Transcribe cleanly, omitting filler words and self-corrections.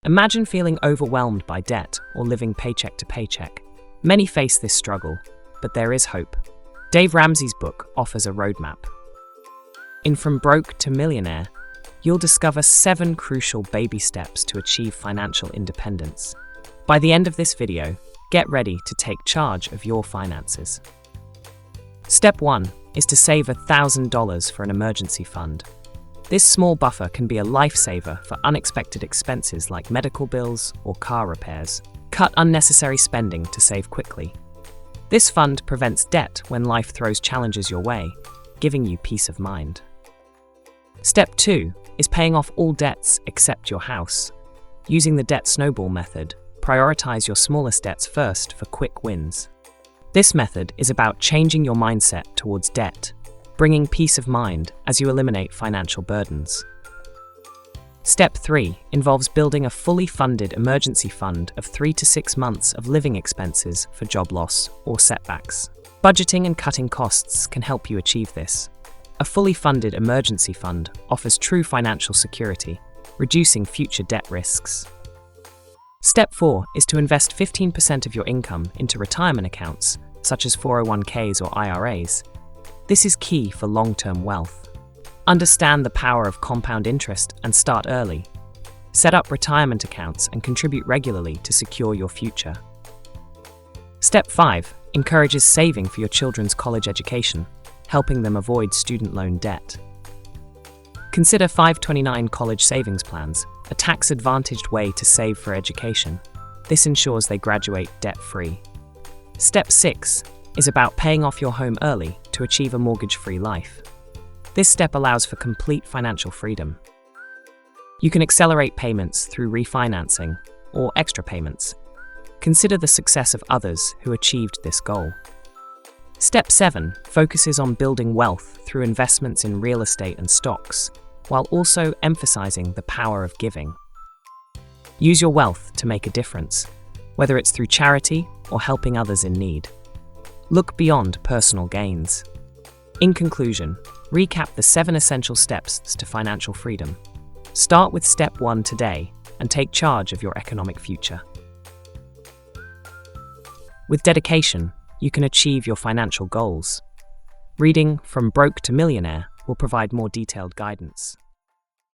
Imagine feeling overwhelmed by debt or living paycheck to paycheck. Many face this struggle, but there is hope. Dave Ramsey's book offers a roadmap. In From Broke to Millionaire, you'll discover 7 crucial baby steps to achieve financial independence. By the end of this video, get ready to take charge of your finances. Step 1 is to save $1,000 for an emergency fund. This small buffer can be a lifesaver for unexpected expenses like medical bills or car repairs. Cut unnecessary spending to save quickly. This fund prevents debt when life throws challenges your way, giving you peace of mind. Step 2 is paying off all debts except your house. Using the Debt Snowball method, prioritize your smallest debts first for quick wins. This method is about changing your mindset towards debt, bringing peace of mind as you eliminate financial burdens. Step 3 involves building a fully funded emergency fund of 3 to 6 months of living expenses for job loss or setbacks. Budgeting and cutting costs can help you achieve this. A fully funded emergency fund offers true financial security, reducing future debt risks. Step 4 is to invest 15% of your income into retirement accounts, such as 401ks or IRAs. This is key for long-term wealth. Understand the power of compound interest and start early. Set up retirement accounts and contribute regularly to secure your future. Step 5 encourages saving for your children's college education, helping them avoid student loan debt. Consider 529 college savings plans, a tax-advantaged way to save for education. This ensures they graduate debt-free. Step 6 is about paying off your home early to achieve a mortgage-free life. This step allows for complete financial freedom. You can accelerate payments through refinancing or extra payments. Consider the success of others who achieved this goal. Step 7 focuses on building wealth through investments in real estate and stocks, while also emphasizing the power of giving. Use your wealth to make a difference, whether it's through charity or helping others in need. Look beyond personal gains. In conclusion, recap the 7 essential steps to financial freedom. Start with step 1 today and take charge of your economic future. With dedication, you can achieve your financial goals. Reading From Broke to Millionaire will provide more detailed guidance.